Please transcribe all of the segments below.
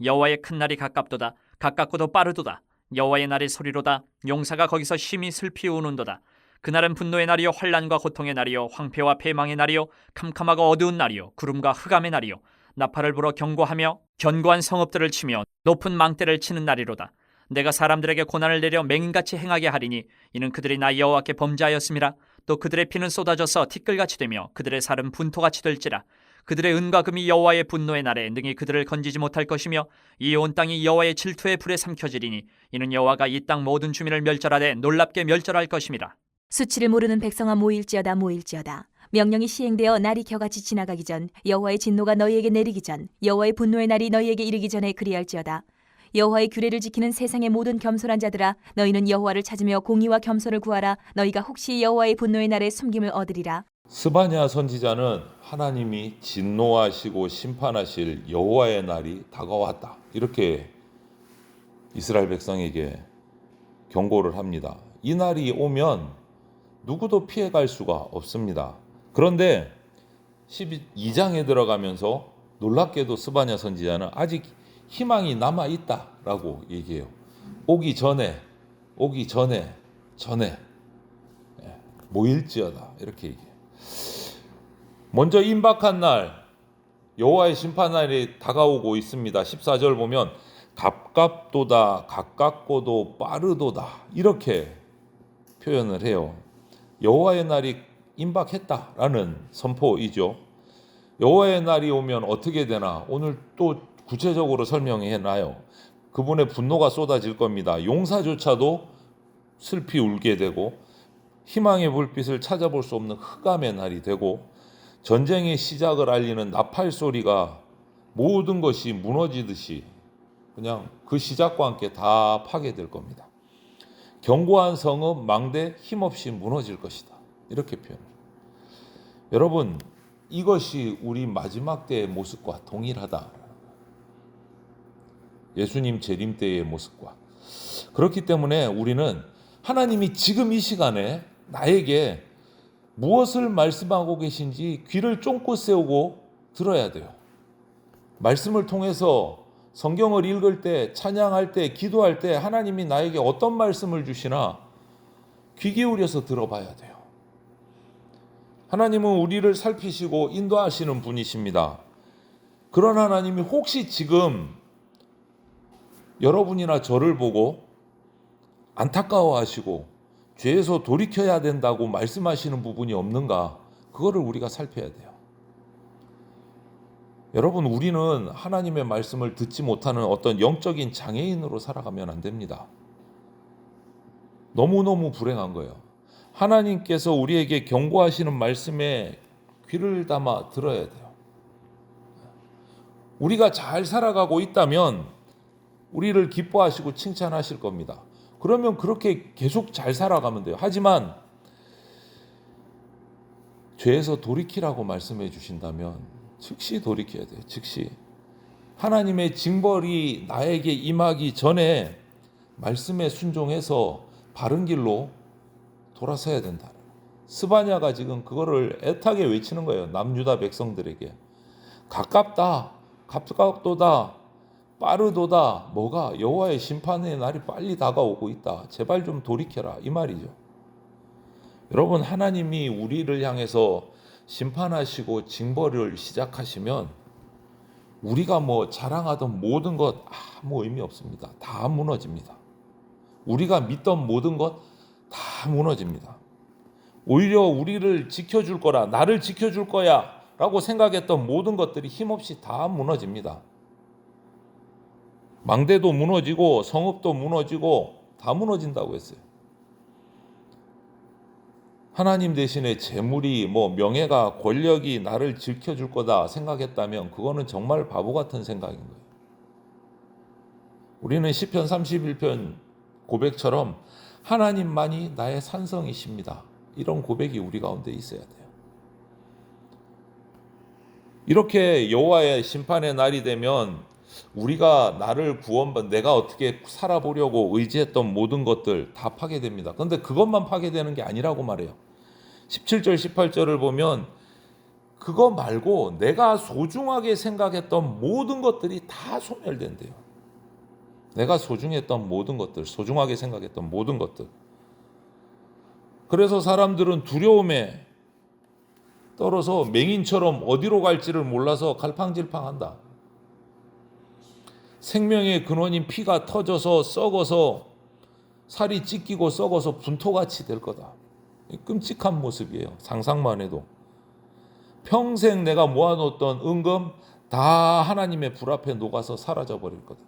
여호와의 큰 날이 가깝도다. 가깝고도 빠르도다. 여호와의 날의 소리로다. 용사가 거기서 심히 슬피 우는도다. 그날은 분노의 날이요 환난과 고통의 날이요 황폐와 패망의 날이요 캄캄하고 어두운 날이요 구름과 흑암의 날이요 나팔을 불어 경고하며 견고한 성읍들을 치며 높은 망대를 치는 날이로다. 내가 사람들에게 고난을 내려 맹인같이 행하게 하리니 이는 그들이 나 여호와께 범죄하였음이라. 또 그들의 피는 쏟아져서 티끌같이 되며 그들의 살은 분토같이 될지라. 그들의 은과 금이 여호와의 분노의 날에 능히 그들을 건지지 못할 것이며 이 온 땅이 여호와의 질투의 불에 삼켜지리니 이는 여호와가 이 땅 모든 주민을 멸절하되 놀랍게 멸절할 것임이라. 수치를 모르는 백성아 모일지어다 모일지어다. 명령이 시행되어 날이 겨같이 지나가기 전 여호와의 진노가 너희에게 내리기 전 여호와의 분노의 날이 너희에게 이르기 전에 그리할지어다. 여호와의 규례를 지키는 세상의 모든 겸손한 자들아 너희는 여호와를 찾으며 공의와 겸손을 구하라. 너희가 혹시 여호와의 분노의 날에 숨김을 얻으리라. 스바냐 선지자는 하나님이 진노하시고 심판하실 여호와의 날이 다가왔다, 이렇게 이스라엘 백성에게 경고를 합니다. 이 날이 오면 누구도 피해갈 수가 없습니다. 그런데 12장에 들어가면서 놀랍게도 스바냐 선지자는 아직 희망이 남아있다라고 얘기해요. 오기 전에 모일지어다, 이렇게 얘기해요. 먼저 임박한 날 여호와의 심판날이 다가오고 있습니다. 14절 보면 가깝도다, 가깝고도 빠르도다, 이렇게 표현을 해요. 여호와의 날이 임박했다라는 선포이죠. 여호와의 날이 오면 어떻게 되나 오늘 또 구체적으로 설명해 놔요. 그분의 분노가 쏟아질 겁니다. 용사조차도 슬피 울게 되고 희망의 불빛을 찾아볼 수 없는 흑암의 날이 되고 전쟁의 시작을 알리는 나팔 소리가 모든 것이 무너지듯이 그냥 그 시작과 함께 다 파괴될 겁니다. 견고한 성읍 망대 힘없이 무너질 것이다, 이렇게 표현해요. 여러분, 이것이 우리 마지막 때의 모습과 동일하다. 예수님 재림 때의 모습과. 그렇기 때문에 우리는 하나님이 지금 이 시간에 나에게 무엇을 말씀하고 계신지 귀를 쫑긋 세우고 들어야 돼요. 말씀을 통해서 성경을 읽을 때, 찬양할 때, 기도할 때 하나님이 나에게 어떤 말씀을 주시나 귀 기울여서 들어봐야 돼요. 하나님은 우리를 살피시고 인도하시는 분이십니다. 그런 하나님이 혹시 지금 여러분이나 저를 보고 안타까워하시고 죄에서 돌이켜야 된다고 말씀하시는 부분이 없는가, 그거를 우리가 살펴야 돼요. 여러분, 우리는 하나님의 말씀을 듣지 못하는 어떤 영적인 장애인으로 살아가면 안 됩니다. 너무너무 불행한 거예요. 하나님께서 우리에게 경고하시는 말씀에 귀를 담아 들어야 돼요. 우리가 잘 살아가고 있다면 우리를 기뻐하시고 칭찬하실 겁니다. 그러면 그렇게 계속 잘 살아가면 돼요. 하지만 죄에서 돌이키라고 말씀해 주신다면 즉시 돌이켜야 돼요. 즉시. 하나님의 징벌이 나에게 임하기 전에 말씀에 순종해서 바른 길로 돌아서야 된다. 스바냐가 지금 그거를 애타게 외치는 거예요. 남유다 백성들에게. 가깝다, 가깝도다, 빠르도다. 뭐가? 여호와의 심판의 날이 빨리 다가오고 있다. 제발 좀 돌이켜라, 이 말이죠. 여러분, 하나님이 우리를 향해서 심판하시고 징벌을 시작하시면 우리가 자랑하던 모든 것 아무 의미 없습니다. 다 무너집니다. 우리가 믿던 모든 것 다 무너집니다. 오히려 우리를 지켜줄 거라, 나를 지켜줄 거야 라고 생각했던 모든 것들이 힘없이 다 무너집니다. 망대도 무너지고 성읍도 무너지고 다 무너진다고 했어요. 하나님 대신에 재물이 명예가 권력이 나를 지켜줄 거다 생각했다면 그거는 정말 바보 같은 생각인 거예요. 우리는 시편 31편 고백처럼 하나님만이 나의 산성이십니다, 이런 고백이 우리 가운데 있어야 돼요. 이렇게 여호와의 심판의 날이 되면 우리가 나를 내가 어떻게 살아보려고 의지했던 모든 것들 다 파괴됩니다. 그런데 그것만 파괴되는 게 아니라고 말해요. 17절 18절을 보면 그거 말고 내가 소중하게 생각했던 모든 것들이 다 소멸된대요. 내가 소중했던 모든 것들, 소중하게 생각했던 모든 것들. 그래서 사람들은 두려움에 떨어서 맹인처럼 어디로 갈지를 몰라서 갈팡질팡한다. 생명의 근원인 피가 터져서 썩어서 살이 찢기고 썩어서 분토같이 될 거다. 끔찍한 모습이에요. 상상만 해도. 평생 내가 모아놓던 은금 다 하나님의 불 앞에 녹아서 사라져 버릴 거다.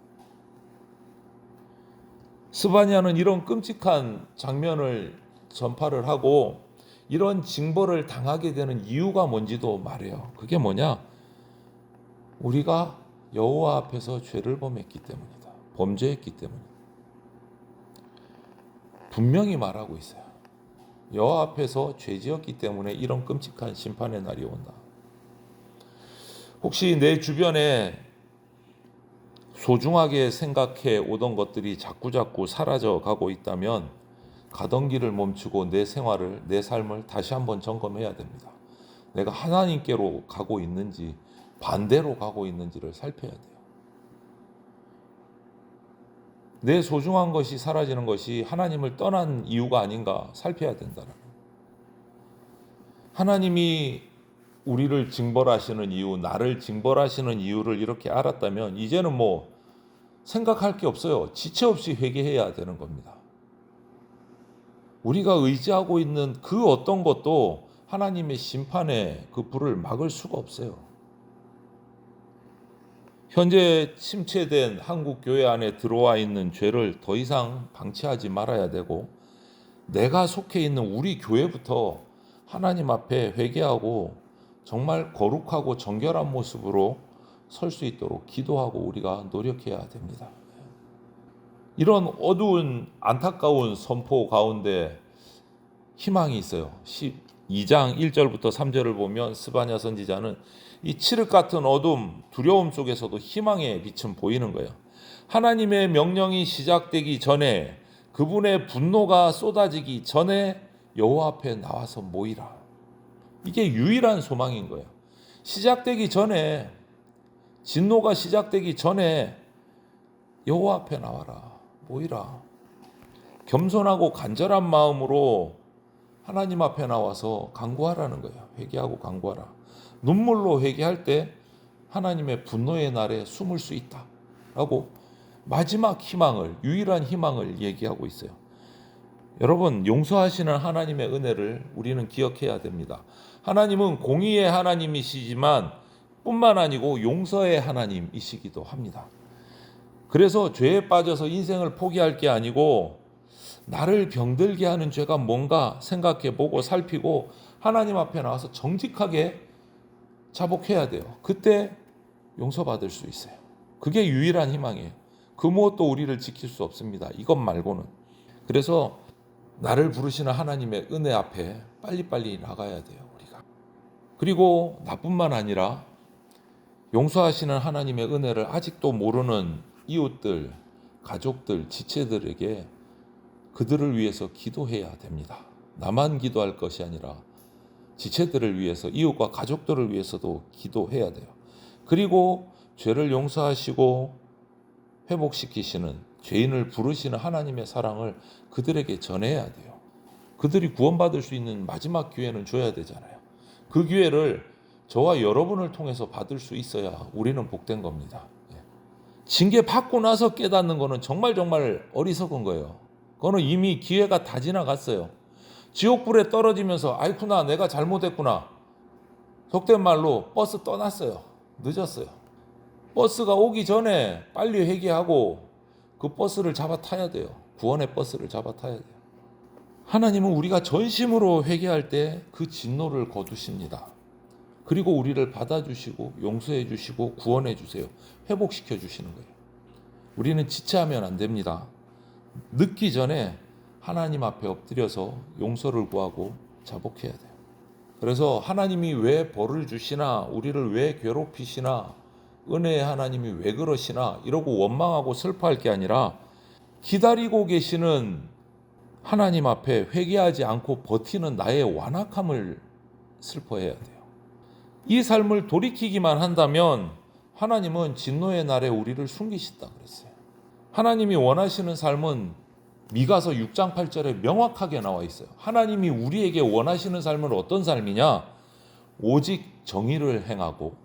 스바냐는 이런 끔찍한 장면을 전파를 하고 이런 징벌을 당하게 되는 이유가 뭔지도 말해요. 그게 뭐냐? 우리가 여호와 앞에서 죄를 범했기 때문이다. 범죄했기 때문이다. 분명히 말하고 있어요. 여호와 앞에서 죄 지었기 때문에 이런 끔찍한 심판의 날이 온다. 혹시 내 주변에 소중하게 생각해 오던 것들이 자꾸자꾸 사라져 가고 있다면 가던 길을 멈추고 내 생활을, 내 삶을 다시 한번 점검해야 됩니다. 내가 하나님께로 가고 있는지 반대로 가고 있는지를 살펴야 돼요. 내 소중한 것이 사라지는 것이 하나님을 떠난 이유가 아닌가 살펴야 된다는 거예요. 하나님이 우리를 징벌하시는 이유, 나를 징벌하시는 이유를 이렇게 알았다면 이제는 뭐 생각할 게 없어요. 지체 없이 회개해야 되는 겁니다. 우리가 의지하고 있는 그 어떤 것도 하나님의 심판의 그 불을 막을 수가 없어요. 현재 침체된 한국 교회 안에 들어와 있는 죄를 더 이상 방치하지 말아야 되고 내가 속해 있는 우리 교회부터 하나님 앞에 회개하고 정말 거룩하고 정결한 모습으로 설 수 있도록 기도하고 우리가 노력해야 됩니다. 이런 어두운 안타까운 선포 가운데 희망이 있어요. 12장 1절부터 3절을 보면 스바냐 선지자는 이 칠흑 같은 어둠, 두려움 속에서도 희망의 빛은 보이는 거예요. 하나님의 명령이 시작되기 전에 그분의 분노가 쏟아지기 전에 여호와 앞에 나와서 모이라. 이게 유일한 소망인 거예요. 시작되기 전에, 진노가 시작되기 전에 여호와 앞에 나와라. 모이라. 겸손하고 간절한 마음으로 하나님 앞에 나와서 간구하라는 거예요. 회개하고 간구하라. 눈물로 회개할 때 하나님의 분노의 날에 숨을 수 있다 라고 마지막 희망을, 유일한 희망을 얘기하고 있어요. 여러분, 용서하시는 하나님의 은혜를 우리는 기억해야 됩니다. 하나님은 공의의 하나님이시지만 뿐만 아니고 용서의 하나님이시기도 합니다. 그래서 죄에 빠져서 인생을 포기할 게 아니고 나를 병들게 하는 죄가 뭔가 생각해 보고 살피고 하나님 앞에 나와서 정직하게 자복해야 돼요. 그때 용서받을 수 있어요. 그게 유일한 희망이에요. 그 무엇도 우리를 지킬 수 없습니다. 이것 말고는. 그래서 나를 부르시는 하나님의 은혜 앞에 빨리빨리 나가야 돼요. 우리가. 그리고 나뿐만 아니라 용서하시는 하나님의 은혜를 아직도 모르는 이웃들, 가족들, 지체들에게 그들을 위해서 기도해야 됩니다. 나만 기도할 것이 아니라 지체들을 위해서, 이웃과 가족들을 위해서도 기도해야 돼요. 그리고 죄를 용서하시고 회복시키시는, 죄인을 부르시는 하나님의 사랑을 그들에게 전해야 돼요. 그들이 구원받을 수 있는 마지막 기회는 줘야 되잖아요. 그 기회를 저와 여러분을 통해서 받을 수 있어야 우리는 복된 겁니다. 징계 받고 나서 깨닫는 거는 정말 어리석은 거예요. 그거는 이미 기회가 다 지나갔어요. 지옥불에 떨어지면서 아이쿠나 내가 잘못했구나. 속된 말로 버스 떠났어요. 늦었어요. 버스가 오기 전에 빨리 회개하고 그 버스를 잡아 타야 돼요. 구원의 버스를 잡아 타야 돼요. 하나님은 우리가 전심으로 회개할 때 그 진노를 거두십니다. 그리고 우리를 받아주시고 용서해 주시고 구원해 주세요. 회복시켜 주시는 거예요. 우리는 지체하면 안 됩니다. 늦기 전에 하나님 앞에 엎드려서 용서를 구하고 자복해야 돼요. 그래서 하나님이 왜 벌을 주시나, 우리를 왜 괴롭히시나, 은혜의 하나님이 왜 그러시나 이러고 원망하고 슬퍼할 게 아니라 기다리고 계시는 하나님 앞에 회개하지 않고 버티는 나의 완악함을 슬퍼해야 돼요. 이 삶을 돌이키기만 한다면 하나님은 진노의 날에 우리를 숨기신다 그랬어요. 하나님이 원하시는 삶은 미가서 6장 8절에 명확하게 나와 있어요. 하나님이 우리에게 원하시는 삶은 어떤 삶이냐? 오직 정의를 행하고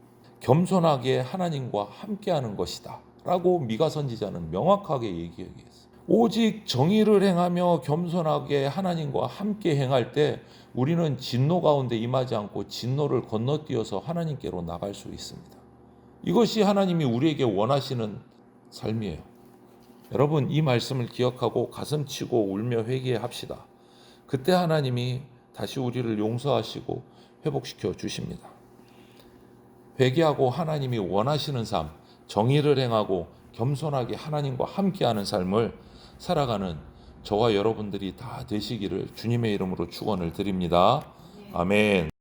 겸손하게 하나님과 함께하는 것이다 라고 미가 선지자는 명확하게 얘기했어요. 오직 정의를 행하며 겸손하게 하나님과 함께 행할 때 우리는 진노 가운데 임하지 않고 진노를 건너뛰어서 하나님께로 나갈 수 있습니다. 이것이 하나님이 우리에게 원하시는 삶이에요. 여러분, 이 말씀을 기억하고 가슴치고 울며 회개합시다. 그때 하나님이 다시 우리를 용서하시고 회복시켜 주십니다. 회개하고 하나님이 원하시는 삶, 정의를 행하고 겸손하게 하나님과 함께하는 삶을 살아가는 저와 여러분들이 다 되시기를 주님의 이름으로 축원을 드립니다. 아멘.